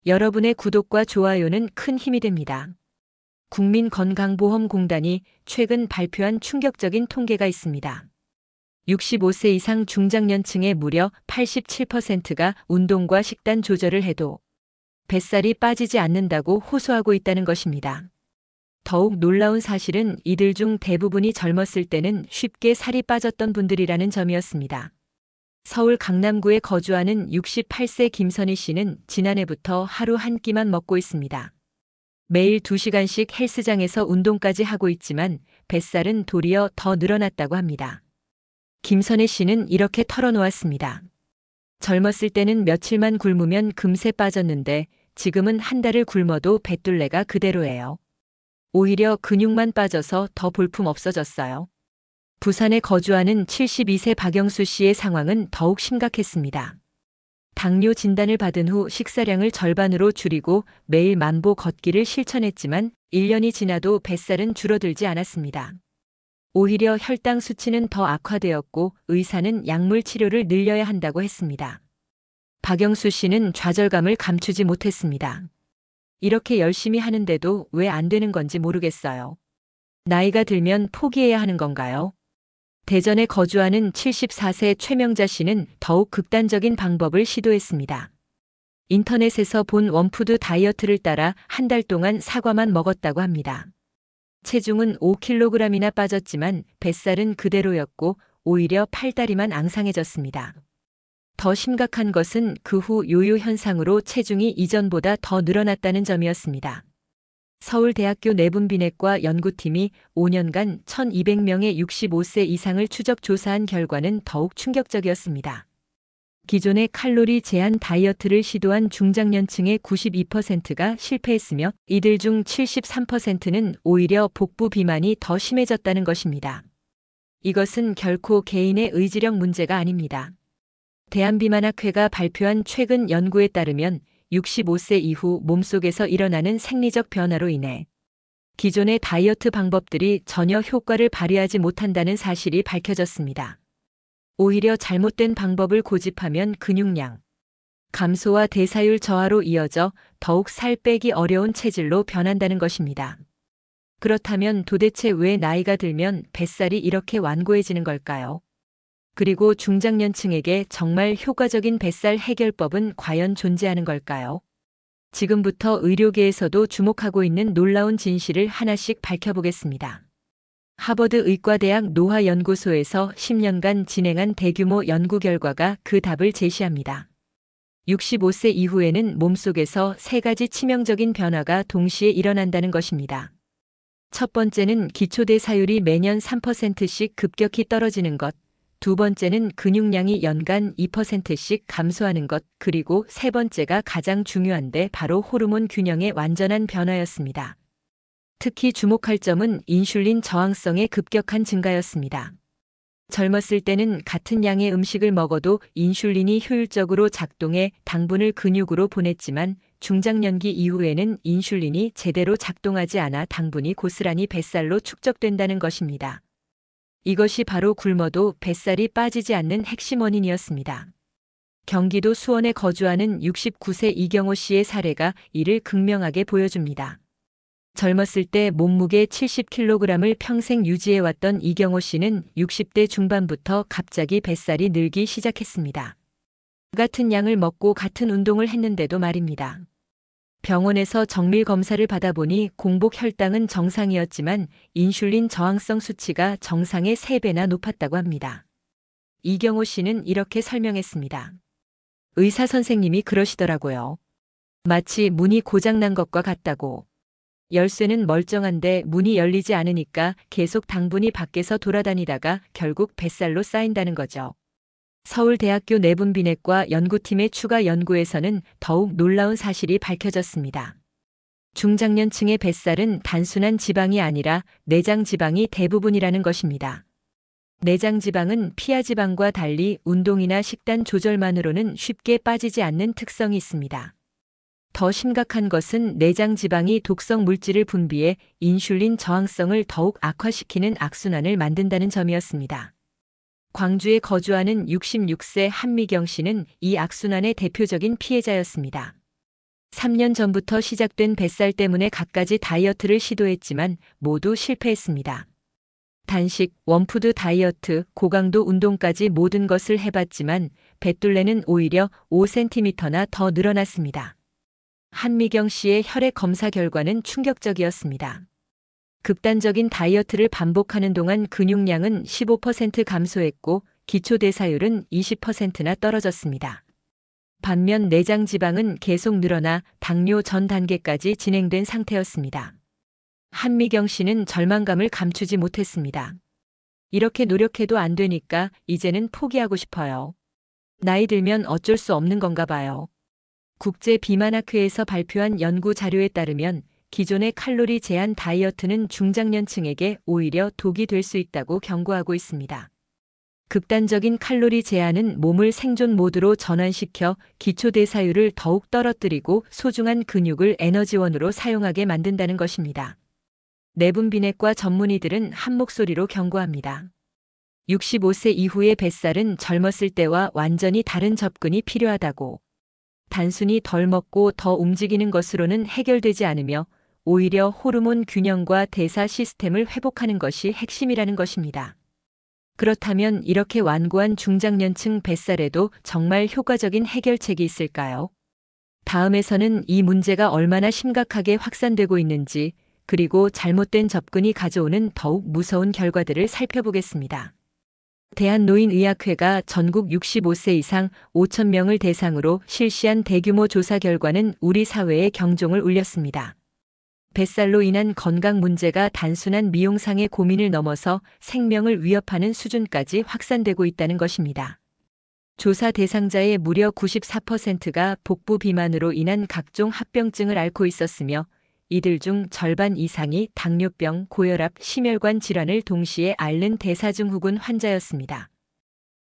여러분의 구독과 좋아요는 큰 힘이 됩니다. 국민건강보험공단이 최근 발표한 충격적인 통계가 있습니다. 65세 이상 중장년층의 무려 87%가 운동과 식단 조절을 해도 뱃살이 빠지지 않는다고 호소하고 있다는 것입니다. 더욱 놀라운 사실은 이들 중 대부분이 젊었을 때는 쉽게 살이 빠졌던 분들이라는 점이었습니다. 서울 강남구에 거주하는 68세 김선희 씨는 지난해부터 하루 한 끼만 먹고 있습니다. 매일 2시간씩 헬스장에서 운동까지 하고 있지만 뱃살은 도리어 더 늘어났다고 합니다. 김선희 씨는 이렇게 털어놓았습니다. 젊었을 때는 며칠만 굶으면 금세 빠졌는데 지금은 한 달을 굶어도 뱃둘레가 그대로예요. 오히려 근육만 빠져서 더 볼품 없어졌어요. 부산에 거주하는 72세 박영수 씨의 상황은 더욱 심각했습니다. 당뇨 진단을 받은 후 식사량을 절반으로 줄이고 매일 만보 걷기를 실천했지만 1년이 지나도 뱃살은 줄어들지 않았습니다. 오히려 혈당 수치는 더 악화되었고 의사는 약물 치료를 늘려야 한다고 했습니다. 박영수 씨는 좌절감을 감추지 못했습니다. 이렇게 열심히 하는데도 왜 안 되는 건지 모르겠어요. 나이가 들면 포기해야 하는 건가요? 대전에 거주하는 74세 최명자 씨는 더욱 극단적인 방법을 시도했습니다. 인터넷에서 본 원푸드 다이어트를 따라 한 달 동안 사과만 먹었다고 합니다. 체중은 5kg이나 빠졌지만 뱃살은 그대로였고 오히려 팔다리만 앙상해졌습니다. 더 심각한 것은 그 후 요요 현상으로 체중이 이전보다 더 늘어났다는 점이었습니다. 서울대학교 내분비내과 연구팀이 5년간 1,200명의 65세 이상을 추적 조사한 결과는 더욱 충격적이었습니다. 기존의 칼로리 제한 다이어트를 시도한 중장년층의 92%가 실패했으며 이들 중 73%는 오히려 복부 비만이 더 심해졌다는 것입니다. 이것은 결코 개인의 의지력 문제가 아닙니다. 대한비만학회가 발표한 최근 연구에 따르면 65세 이후 몸속에서 일어나는 생리적 변화로 인해 기존의 다이어트 방법들이 전혀 효과를 발휘하지 못한다는 사실이 밝혀졌습니다. 오히려 잘못된 방법을 고집하면 근육량 감소와 대사율 저하로 이어져 더욱 살 빼기 어려운 체질로 변한다는 것입니다. 그렇다면 도대체 왜 나이가 들면 뱃살이 이렇게 완고해지는 걸까요? 그리고 중장년층에게 정말 효과적인 뱃살 해결법은 과연 존재하는 걸까요? 지금부터 의료계에서도 주목하고 있는 놀라운 진실을 하나씩 밝혀보겠습니다. 하버드 의과대학 노화연구소에서 10년간 진행한 대규모 연구 결과가 그 답을 제시합니다. 65세 이후에는 몸속에서 3가지 치명적인 변화가 동시에 일어난다는 것입니다. 첫 번째는 기초대사율이 매년 3%씩 급격히 떨어지는 것. 두 번째는 근육량이 연간 2%씩 감소하는 것, 그리고 세 번째가 가장 중요한데 바로 호르몬 균형의 완전한 변화였습니다. 특히 주목할 점은 인슐린 저항성의 급격한 증가였습니다. 젊었을 때는 같은 양의 음식을 먹어도 인슐린이 효율적으로 작동해 당분을 근육으로 보냈지만 중장년기 이후에는 인슐린이 제대로 작동하지 않아 당분이 고스란히 뱃살로 축적된다는 것입니다. 이것이 바로 굶어도 뱃살이 빠지지 않는 핵심 원인이었습니다. 경기도 수원에 거주하는 69세 이경호 씨의 사례가 이를 극명하게 보여줍니다. 젊었을 때 몸무게 70kg을 평생 유지해왔던 이경호 씨는 60대 중반부터 갑자기 뱃살이 늘기 시작했습니다. 같은 양을 먹고 같은 운동을 했는데도 말입니다. 병원에서 정밀 검사를 받아보니 공복 혈당은 정상이었지만 인슐린 저항성 수치가 정상의 3배나 높았다고 합니다. 이경호 씨는 이렇게 설명했습니다. 의사 선생님이 그러시더라고요. 마치 문이 고장난 것과 같다고. 열쇠는 멀쩡한데 문이 열리지 않으니까 계속 당분이 밖에서 돌아다니다가 결국 뱃살로 쌓인다는 거죠. 서울대학교 내분비내과 연구팀의 추가 연구에서는 더욱 놀라운 사실이 밝혀졌습니다. 중장년층의 뱃살은 단순한 지방이 아니라 내장 지방이 대부분이라는 것입니다. 내장 지방은 피하 지방과 달리 운동이나 식단 조절만으로는 쉽게 빠지지 않는 특성이 있습니다. 더 심각한 것은 내장 지방이 독성 물질을 분비해 인슐린 저항성을 더욱 악화시키는 악순환을 만든다는 점이었습니다. 광주에 거주하는 66세 한미경 씨는 이 악순환의 대표적인 피해자였습니다. 3년 전부터 시작된 뱃살 때문에 갖가지 다이어트를 시도했지만 모두 실패했습니다. 단식, 원푸드 다이어트, 고강도 운동까지 모든 것을 해봤지만 뱃둘레는 오히려 5cm나 더 늘어났습니다. 한미경 씨의 혈액 검사 결과는 충격적이었습니다. 극단적인 다이어트를 반복하는 동안 근육량은 15% 감소했고 기초대사율은 20%나 떨어졌습니다. 반면 내장 지방은 계속 늘어나 당뇨 전 단계까지 진행된 상태였습니다. 한미경 씨는 절망감을 감추지 못했습니다. 이렇게 노력해도 안 되니까 이제는 포기하고 싶어요. 나이 들면 어쩔 수 없는 건가 봐요. 국제비만학회에서 발표한 연구 자료에 따르면 기존의 칼로리 제한 다이어트는 중장년층에게 오히려 독이 될 수 있다고 경고하고 있습니다. 극단적인 칼로리 제한은 몸을 생존 모드로 전환시켜 기초대사율을 더욱 떨어뜨리고 소중한 근육을 에너지원으로 사용하게 만든다는 것입니다. 내분비내과 전문의들은 한 목소리로 경고합니다. 65세 이후의 뱃살은 젊었을 때와 완전히 다른 접근이 필요하다고. 단순히 덜 먹고 더 움직이는 것으로는 해결되지 않으며 오히려 호르몬 균형과 대사 시스템을 회복하는 것이 핵심이라는 것입니다. 그렇다면 이렇게 완고한 중장년층 뱃살에도 정말 효과적인 해결책이 있을까요? 다음에서는 이 문제가 얼마나 심각하게 확산되고 있는지, 그리고 잘못된 접근이 가져오는 더욱 무서운 결과들을 살펴보겠습니다. 대한노인의학회가 전국 65세 이상 5,000명을 대상으로 실시한 대규모 조사 결과는 우리 사회에 경종을 울렸습니다. 뱃살로 인한 건강 문제가 단순한 미용상의 고민을 넘어서 생명을 위협하는 수준까지 확산되고 있다는 것입니다. 조사 대상자의 무려 94%가 복부 비만으로 인한 각종 합병증을 앓고 있었으며 이들 중 절반 이상이 당뇨병, 고혈압, 심혈관 질환을 동시에 앓는 대사증후군 환자였습니다.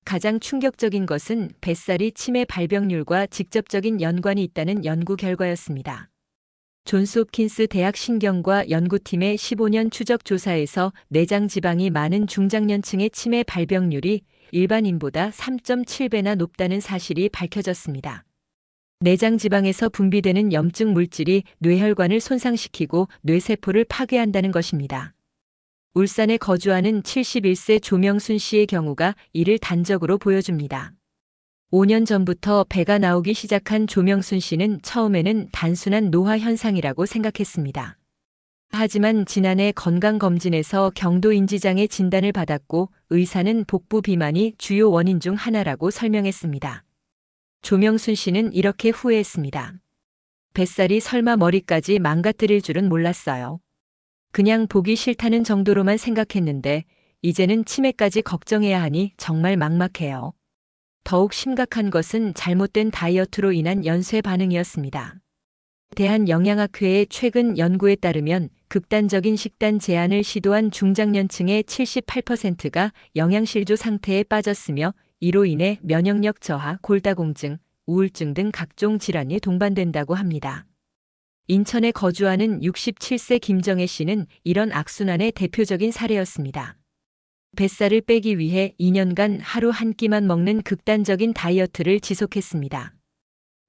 가장 충격적인 것은 뱃살이 치매 발병률과 직접적인 연관이 있다는 연구 결과였습니다. 존스홉킨스 대학 신경과 연구팀의 15년 추적 조사에서 내장 지방이 많은 중장년층의 치매 발병률이 일반인보다 3.7배나 높다는 사실이 밝혀졌습니다. 내장 지방에서 분비되는 염증 물질이 뇌혈관을 손상시키고 뇌세포를 파괴한다는 것입니다. 울산에 거주하는 71세 조명순 씨의 경우가 이를 단적으로 보여줍니다. 5년 전부터 배가 나오기 시작한 조명순 씨는 처음에는 단순한 노화 현상이라고 생각했습니다. 하지만 지난해 건강검진에서 경도인지장애 진단을 받았고 의사는 복부 비만이 주요 원인 중 하나라고 설명했습니다. 조명순 씨는 이렇게 후회했습니다. 뱃살이 설마 머리까지 망가뜨릴 줄은 몰랐어요. 그냥 보기 싫다는 정도로만 생각했는데 이제는 치매까지 걱정해야 하니 정말 막막해요. 더욱 심각한 것은 잘못된 다이어트로 인한 연쇄 반응이었습니다. 대한영양학회의 최근 연구에 따르면 극단적인 식단 제한을 시도한 중장년층의 78%가 영양실조 상태에 빠졌으며 이로 인해 면역력 저하, 골다공증, 우울증 등 각종 질환이 동반된다고 합니다. 인천에 거주하는 67세 김정혜 씨는 이런 악순환의 대표적인 사례였습니다. 뱃살을 빼기 위해 2년간 하루 한 끼만 먹는 극단적인 다이어트를 지속했습니다.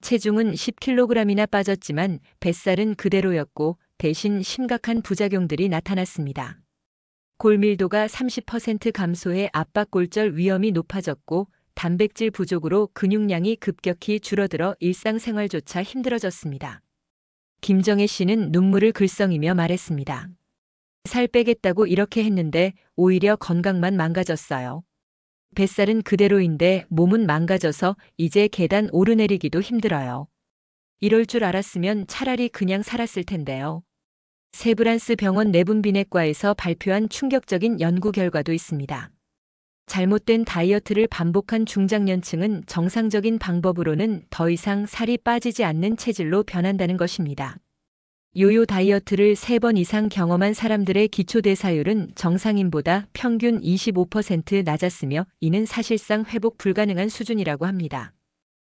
체중은 10kg이나 빠졌지만 뱃살은 그대로였고 대신 심각한 부작용들이 나타났습니다. 골밀도가 30% 감소해 압박골절 위험이 높아졌고 단백질 부족으로 근육량이 급격히 줄어들어 일상생활조차 힘들어졌습니다. 김정혜 씨는 눈물을 글썽이며 말했습니다. 살 빼겠다고 이렇게 했는데 오히려 건강만 망가졌어요. 뱃살은 그대로인데 몸은 망가져서 이제 계단 오르내리기도 힘들어요. 이럴 줄 알았으면 차라리 그냥 살았을 텐데요. 세브란스 병원 내분비내과에서 발표한 충격적인 연구 결과도 있습니다. 잘못된 다이어트를 반복한 중장년층은 정상적인 방법으로는 더 이상 살이 빠지지 않는 체질로 변한다는 것입니다. 요요 다이어트를 3번 이상 경험한 사람들의 기초대사율은 정상인보다 평균 25% 낮았으며 이는 사실상 회복 불가능한 수준이라고 합니다.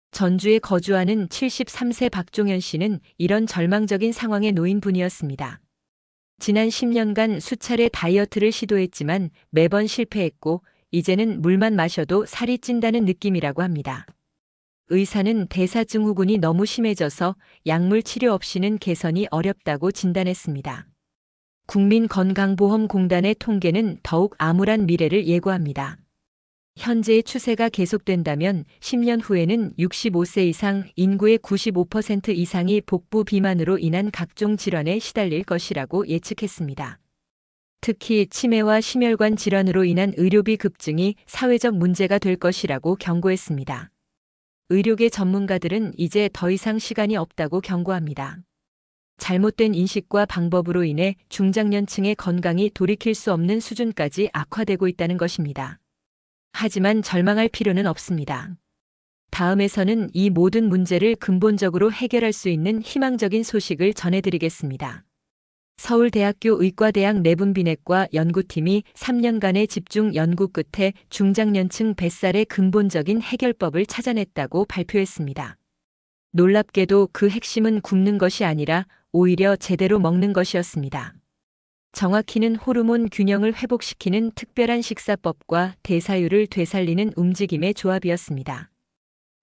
전주에 거주하는 73세 박종현 씨는 이런 절망적인 상황에 놓인 분이었습니다. 지난 10년간 수차례 다이어트를 시도했지만 매번 실패했고 이제는 물만 마셔도 살이 찐다는 느낌이라고 합니다. 의사는 대사증후군이 너무 심해져서 약물 치료 없이는 개선이 어렵다고 진단했습니다. 국민건강보험공단의 통계는 더욱 암울한 미래를 예고합니다. 현재의 추세가 계속된다면 10년 후에는 65세 이상 인구의 95% 이상이 복부 비만으로 인한 각종 질환에 시달릴 것이라고 예측했습니다. 특히 치매와 심혈관 질환으로 인한 의료비 급증이 사회적 문제가 될 것이라고 경고했습니다. 의료계 전문가들은 이제 더 이상 시간이 없다고 경고합니다. 잘못된 인식과 방법으로 인해 중장년층의 건강이 돌이킬 수 없는 수준까지 악화되고 있다는 것입니다. 하지만 절망할 필요는 없습니다. 다음에서는 이 모든 문제를 근본적으로 해결할 수 있는 희망적인 소식을 전해드리겠습니다. 서울대학교 의과대학 내분비내과 연구팀이 3년간의 집중 연구 끝에 중장년층 뱃살의 근본적인 해결법을 찾아냈다고 발표했습니다. 놀랍게도 그 핵심은 굶는 것이 아니라 오히려 제대로 먹는 것이었습니다. 정확히는 호르몬 균형을 회복시키는 특별한 식사법과 대사율을 되살리는 움직임의 조합이었습니다.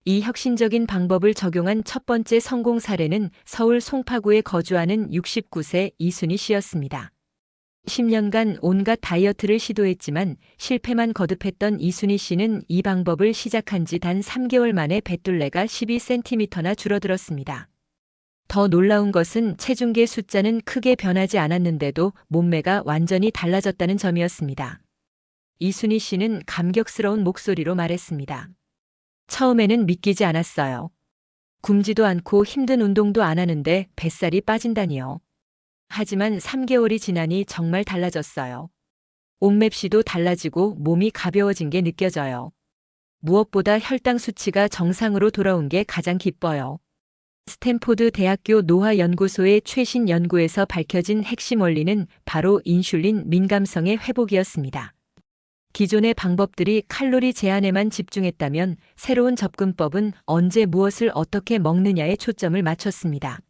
이 혁신적인 방법을 적용한 첫 번째 성공 사례는 서울 송파구에 거주하는 69세 이순희 씨였습니다. 10년간 온갖 다이어트를 시도했지만 실패만 거듭했던 이순희 씨는 이 방법을 시작한 지 단 3개월 만에 뱃둘레가 12cm나 줄어들었습니다. 더 놀라운 것은 체중계 숫자는 크게 변하지 않았는데도 몸매가 완전히 달라졌다는 점이었습니다. 이순희 씨는 감격스러운 목소리로 말했습니다. 처음에는 믿기지 않았어요. 굶지도 않고 힘든 운동도 안 하는데 뱃살이 빠진다니요. 하지만 3개월이 지나니 정말 달라졌어요. 옷맵시도 달라지고 몸이 가벼워진 게 느껴져요. 무엇보다 혈당 수치가 정상으로 돌아온 게 가장 기뻐요. 스탠포드 대학교 노화연구소의 최신 연구에서 밝혀진 핵심 원리는 바로 인슐린 민감성의 회복이었습니다. 기존의 방법들이 칼로리 제한에만 집중했다면 새로운 접근법은 언제 무엇을 어떻게 먹느냐에 초점을 맞췄습니다.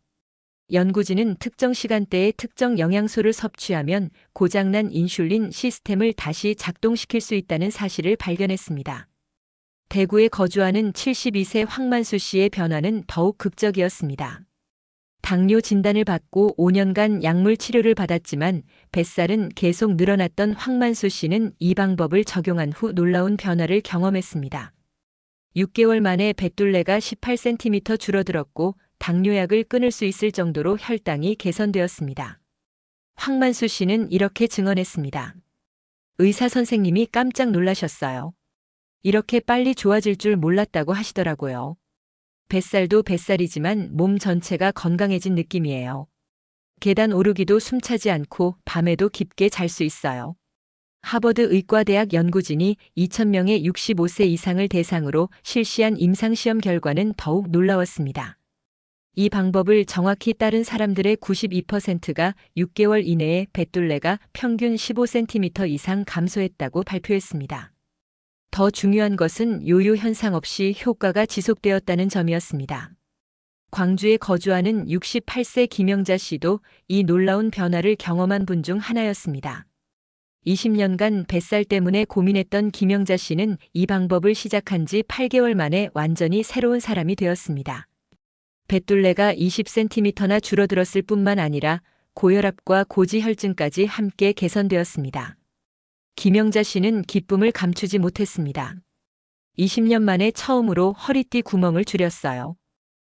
연구진은 특정 시간대에 특정 영양소를 섭취하면 고장난 인슐린 시스템을 다시 작동시킬 수 있다는 사실을 발견했습니다. 대구에 거주하는 72세 황만수 씨의 변화는 더욱 극적이었습니다. 당뇨 진단을 받고 5년간 약물 치료를 받았지만 뱃살은 계속 늘어났던 황만수 씨는 이 방법을 적용한 후 놀라운 변화를 경험했습니다. 6개월 만에 뱃둘레가 18cm 줄어들었고 당뇨약을 끊을 수 있을 정도로 혈당이 개선되었습니다. 황만수 씨는 이렇게 증언했습니다. 의사 선생님이 깜짝 놀라셨어요. 이렇게 빨리 좋아질 줄 몰랐다고 하시더라고요. 뱃살도 뱃살이지만 몸 전체가 건강해진 느낌이에요. 계단 오르기도 숨차지 않고 밤에도 깊게 잘 수 있어요. 하버드 의과대학 연구진이 2,000명의 65세 이상을 대상으로 실시한 임상시험 결과는 더욱 놀라웠습니다. 이 방법을 정확히 따른 사람들의 92%가 6개월 이내에 뱃둘레가 평균 15cm 이상 감소했다고 발표했습니다. 더 중요한 것은 요요 현상 없이 효과가 지속되었다는 점이었습니다. 광주에 거주하는 68세 김영자 씨도 이 놀라운 변화를 경험한 분 중 하나였습니다. 20년간 뱃살 때문에 고민했던 김영자 씨는 이 방법을 시작한 지 8개월 만에 완전히 새로운 사람이 되었습니다. 뱃둘레가 20cm나 줄어들었을 뿐만 아니라 고혈압과 고지혈증까지 함께 개선되었습니다. 김영자 씨는 기쁨을 감추지 못했습니다. 20년 만에 처음으로 허리띠 구멍을 줄였어요.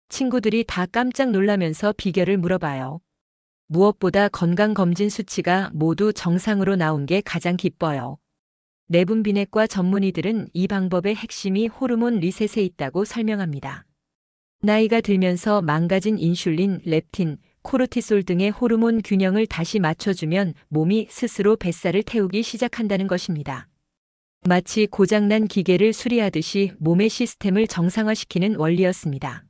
친구들이 다 깜짝 놀라면서 비결을 물어봐요. 무엇보다 건강검진 수치가 모두 정상으로 나온 게 가장 기뻐요. 내분비내과 전문의들은 이 방법의 핵심이 호르몬 리셋에 있다고 설명합니다. 나이가 들면서 망가진 인슐린, 렙틴, 코르티솔 등의 호르몬 균형을 다시 맞춰주면 몸이 스스로 뱃살을 태우기 시작한다는 것입니다. 마치 고장난 기계를 수리하듯이 몸의 시스템을 정상화시키는 원리였습니다.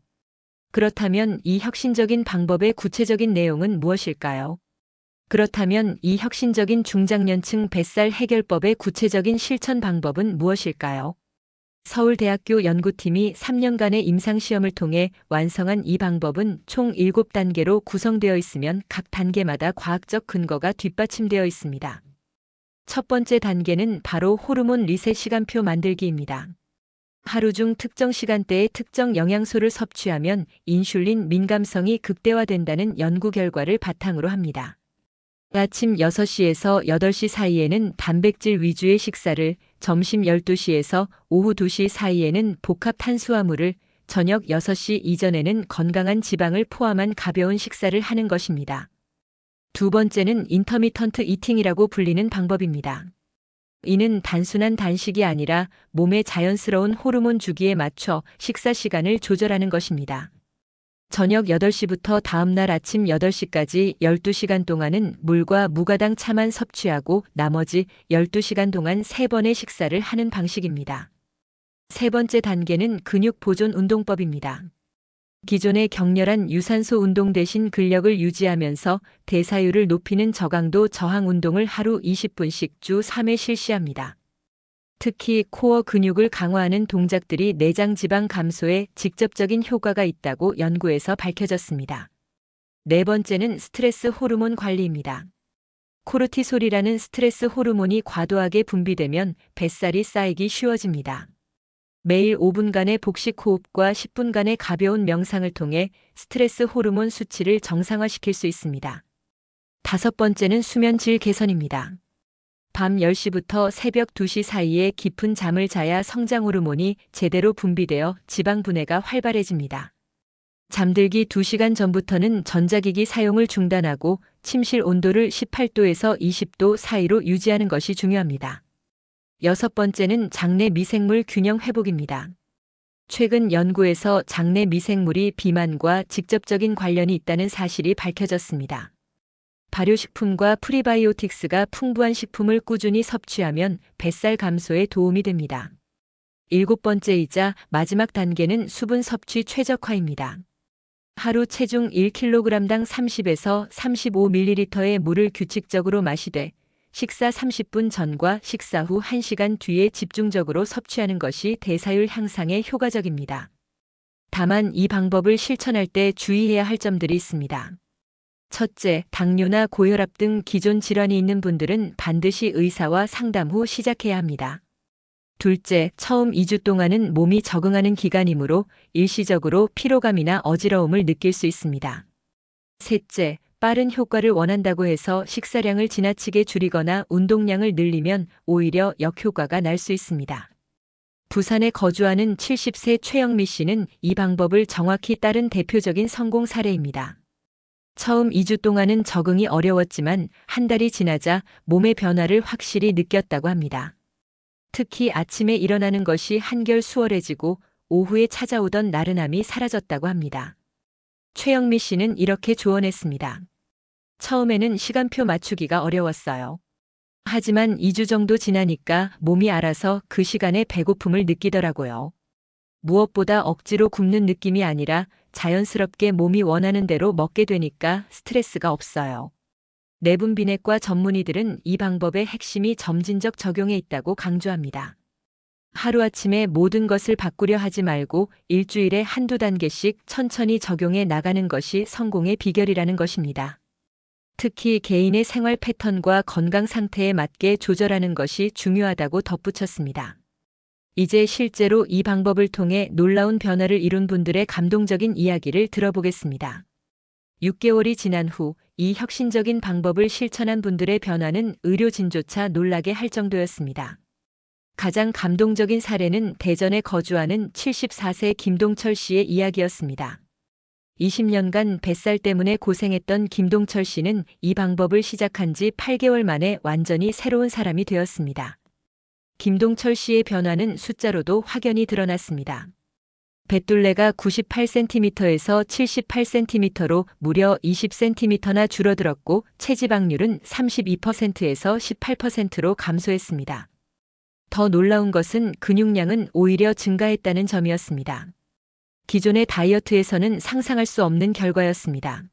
그렇다면 이 혁신적인 방법의 구체적인 내용은 무엇일까요? 그렇다면 이 혁신적인 중장년층 뱃살 해결법의 구체적인 실천 방법은 무엇일까요? 서울대학교 연구팀이 3년간의 임상시험을 통해 완성한 이 방법은 총 7단계로 구성되어 있으면 각 단계마다 과학적 근거가 뒷받침되어 있습니다. 첫 번째 단계는 바로 호르몬 리셋 시간표 만들기입니다. 하루 중 특정 시간대에 특정 영양소를 섭취하면 인슐린 민감성이 극대화된다는 연구 결과를 바탕으로 합니다. 아침 6시에서 8시 사이에는 단백질 위주의 식사를, 점심 12시에서 오후 2시 사이에는 복합 탄수화물을, 저녁 6시 이전에는 건강한 지방을 포함한 가벼운 식사를 하는 것입니다. 두 번째는 인터미턴트 이팅이라고 불리는 방법입니다. 이는 단순한 단식이 아니라 몸의 자연스러운 호르몬 주기에 맞춰 식사 시간을 조절하는 것입니다. 저녁 8시부터 다음날 아침 8시까지 12시간 동안은 물과 무가당 차만 섭취하고 나머지 12시간 동안 3번의 식사를 하는 방식입니다. 세 번째 단계는 근육 보존 운동법입니다. 기존의 격렬한 유산소 운동 대신 근력을 유지하면서 대사율을 높이는 저강도 저항 운동을 하루 20분씩 주 3회 실시합니다. 특히 코어 근육을 강화하는 동작들이 내장 지방 감소에 직접적인 효과가 있다고 연구에서 밝혀졌습니다. 네 번째는 스트레스 호르몬 관리입니다. 코르티솔이라는 스트레스 호르몬이 과도하게 분비되면 뱃살이 쌓이기 쉬워집니다. 매일 5분간의 복식 호흡과 10분간의 가벼운 명상을 통해 스트레스 호르몬 수치를 정상화시킬 수 있습니다. 다섯 번째는 수면 질 개선입니다. 밤 10시부터 새벽 2시 사이에 깊은 잠을 자야 성장 호르몬이 제대로 분비되어 지방 분해가 활발해집니다. 잠들기 2시간 전부터는 전자기기 사용을 중단하고 침실 온도를 18도에서 20도 사이로 유지하는 것이 중요합니다. 여섯 번째는 장내 미생물 균형 회복입니다. 최근 연구에서 장내 미생물이 비만과 직접적인 관련이 있다는 사실이 밝혀졌습니다. 발효식품과 프리바이오틱스가 풍부한 식품을 꾸준히 섭취하면 뱃살 감소에 도움이 됩니다. 일곱 번째이자 마지막 단계는 수분 섭취 최적화입니다. 하루 체중 1kg당 30에서 35ml의 물을 규칙적으로 마시되 식사 30분 전과 식사 후 1시간 뒤에 집중적으로 섭취하는 것이 대사율 향상에 효과적입니다. 다만 이 방법을 실천할 때 주의해야 할 점들이 있습니다. 첫째, 당뇨나 고혈압 등 기존 질환이 있는 분들은 반드시 의사와 상담 후 시작해야 합니다. 둘째, 처음 2주 동안은 몸이 적응하는 기간이므로 일시적으로 피로감이나 어지러움을 느낄 수 있습니다. 셋째, 빠른 효과를 원한다고 해서 식사량을 지나치게 줄이거나 운동량을 늘리면 오히려 역효과가 날 수 있습니다. 부산에 거주하는 70세 최영미 씨는 이 방법을 정확히 따른 대표적인 성공 사례입니다. 처음 2주 동안은 적응이 어려웠지만 한 달이 지나자 몸의 변화를 확실히 느꼈다고 합니다. 특히 아침에 일어나는 것이 한결 수월해지고 오후에 찾아오던 나른함이 사라졌다고 합니다. 최영미 씨는 이렇게 조언했습니다. 처음에는 시간표 맞추기가 어려웠어요. 하지만 2주 정도 지나니까 몸이 알아서 그 시간에 배고픔을 느끼더라고요. 무엇보다 억지로 굶는 느낌이 아니라 자연스럽게 몸이 원하는 대로 먹게 되니까 스트레스가 없어요. 내분비내과 전문의들은 이 방법의 핵심이 점진적 적용에 있다고 강조합니다. 하루아침에 모든 것을 바꾸려 하지 말고 일주일에 한두 단계씩 천천히 적용해 나가는 것이 성공의 비결이라는 것입니다. 특히 개인의 생활 패턴과 건강 상태에 맞게 조절하는 것이 중요하다고 덧붙였습니다. 이제 실제로 이 방법을 통해 놀라운 변화를 이룬 분들의 감동적인 이야기를 들어보겠습니다. 6개월이 지난 후 이 혁신적인 방법을 실천한 분들의 변화는 의료진조차 놀라게 할 정도였습니다. 가장 감동적인 사례는 대전에 거주하는 74세 김동철 씨의 이야기였습니다. 20년간 뱃살 때문에 고생했던 김동철 씨는 이 방법을 시작한 지 8개월 만에 완전히 새로운 사람이 되었습니다. 김동철 씨의 변화는 숫자로도 확연히 드러났습니다. 뱃둘레가 98cm에서 78cm로 무려 20cm나 줄어들었고 체지방률은 32%에서 18%로 감소했습니다. 더 놀라운 것은 근육량은 오히려 증가했다는 점이었습니다. 기존의 다이어트에서는 상상할 수 없는 결과였습니다.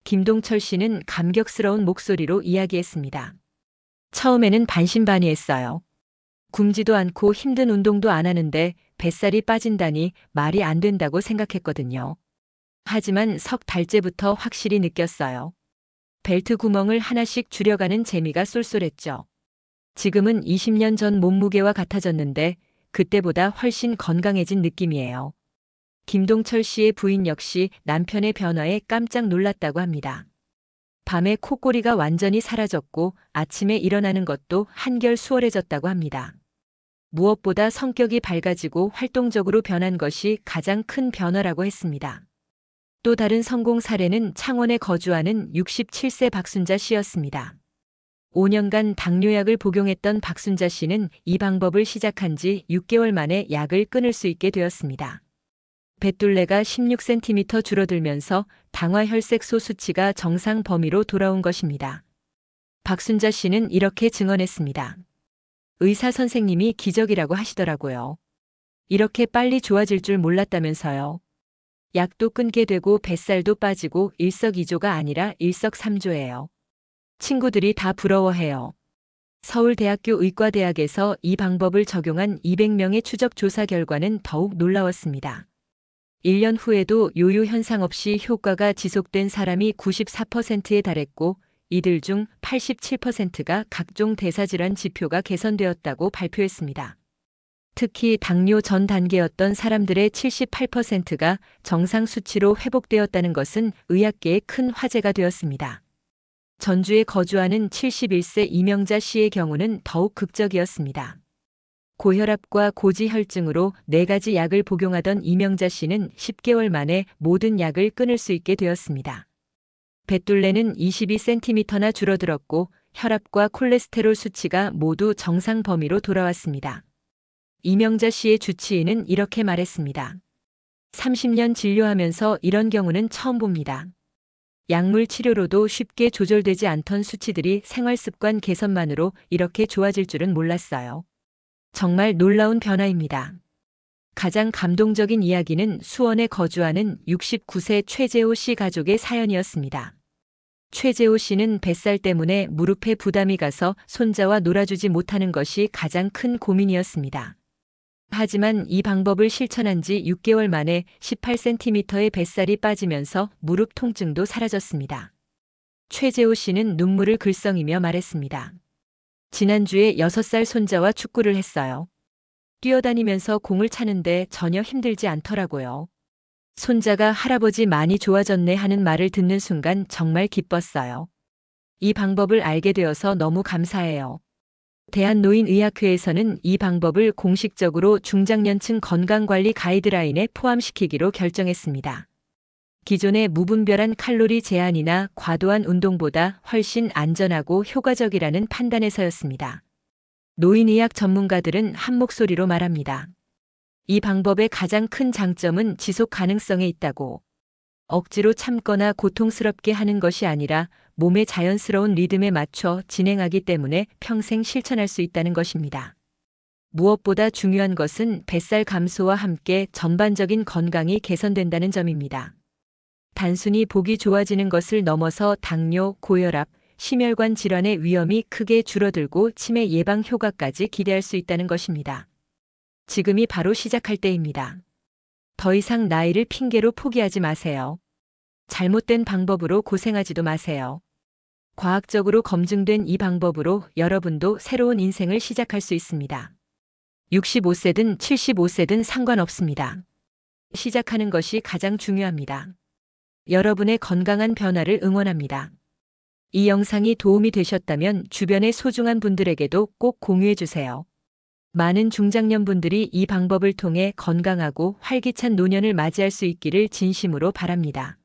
김동철 씨는 감격스러운 목소리로 이야기했습니다. 처음에는 반신반의했어요. 굶지도 않고 힘든 운동도 안 하는데 뱃살이 빠진다니 말이 안 된다고 생각했거든요. 하지만 석 달째부터 확실히 느꼈어요. 벨트 구멍을 하나씩 줄여가는 재미가 쏠쏠했죠. 지금은 20년 전 몸무게와 같아졌는데 그때보다 훨씬 건강해진 느낌이에요. 김동철 씨의 부인 역시 남편의 변화에 깜짝 놀랐다고 합니다. 밤에 코골이가 완전히 사라졌고 아침에 일어나는 것도 한결 수월해졌다고 합니다. 무엇보다 성격이 밝아지고 활동적으로 변한 것이 가장 큰 변화라고 했습니다. 또 다른 성공 사례는 창원에 거주하는 67세 박순자 씨였습니다. 5년간 당뇨약을 복용했던 박순자 씨는 이 방법을 시작한 지 6개월 만에 약을 끊을 수 있게 되었습니다. 뱃둘레가 16cm 줄어들면서 당화혈색소 수치가 정상 범위로 돌아온 것입니다. 박순자 씨는 이렇게 증언했습니다. 의사 선생님이 기적이라고 하시더라고요. 이렇게 빨리 좋아질 줄 몰랐다면서요. 약도 끊게 되고 뱃살도 빠지고 일석이조가 아니라 일석삼조예요. 친구들이 다 부러워해요. 서울대학교 의과대학에서 이 방법을 적용한 200명의 추적 조사 결과는 더욱 놀라웠습니다. 1년 후에도 요요 현상 없이 효과가 지속된 사람이 94%에 달했고 이들 중 87%가 각종 대사질환 지표가 개선되었다고 발표했습니다. 특히 당뇨 전 단계였던 사람들의 78%가 정상 수치로 회복되었다는 것은 의학계에 큰 화제가 되었습니다. 전주에 거주하는 71세 이명자 씨의 경우는 더욱 극적이었습니다. 고혈압과 고지혈증으로 4가지 약을 복용하던 이명자 씨는 10개월 만에 모든 약을 끊을 수 있게 되었습니다. 뱃둘레는 22cm나 줄어들었고 혈압과 콜레스테롤 수치가 모두 정상 범위로 돌아왔습니다. 이명자 씨의 주치의는 이렇게 말했습니다. 30년 진료하면서 이런 경우는 처음 봅니다. 약물 치료로도 쉽게 조절되지 않던 수치들이 생활습관 개선만으로 이렇게 좋아질 줄은 몰랐어요. 정말 놀라운 변화입니다. 가장 감동적인 이야기는 수원에 거주하는 69세 최재호 씨 가족의 사연이었습니다. 최재호 씨는 뱃살 때문에 무릎에 부담이 가서 손자와 놀아주지 못하는 것이 가장 큰 고민이었습니다. 하지만 이 방법을 실천한 지 6개월 만에 18cm의 뱃살이 빠지면서 무릎 통증도 사라졌습니다. 최재호 씨는 눈물을 글썽이며 말했습니다. 지난주에 6살 손자와 축구를 했어요. 뛰어다니면서 공을 차는데 전혀 힘들지 않더라고요. 손자가 할아버지 많이 좋아졌네 하는 말을 듣는 순간 정말 기뻤어요. 이 방법을 알게 되어서 너무 감사해요. 대한노인의학회에서는 이 방법을 공식적으로 중장년층 건강관리 가이드라인에 포함시키기로 결정했습니다. 기존의 무분별한 칼로리 제한이나 과도한 운동보다 훨씬 안전하고 효과적이라는 판단에서였습니다. 노인의학 전문가들은 한 목소리로 말합니다. 이 방법의 가장 큰 장점은 지속 가능성에 있다고. 억지로 참거나 고통스럽게 하는 것이 아니라 몸의 자연스러운 리듬에 맞춰 진행하기 때문에 평생 실천할 수 있다는 것입니다. 무엇보다 중요한 것은 뱃살 감소와 함께 전반적인 건강이 개선된다는 점입니다. 단순히 보기 좋아지는 것을 넘어서 당뇨, 고혈압, 심혈관 질환의 위험이 크게 줄어들고 치매 예방 효과까지 기대할 수 있다는 것입니다. 지금이 바로 시작할 때입니다. 더 이상 나이를 핑계로 포기하지 마세요. 잘못된 방법으로 고생하지도 마세요. 과학적으로 검증된 이 방법으로 여러분도 새로운 인생을 시작할 수 있습니다. 65세든 75세든 상관없습니다. 시작하는 것이 가장 중요합니다. 여러분의 건강한 변화를 응원합니다. 이 영상이 도움이 되셨다면 주변의 소중한 분들에게도 꼭 공유해 주세요. 많은 중장년분들이 이 방법을 통해 건강하고 활기찬 노년을 맞이할 수 있기를 진심으로 바랍니다.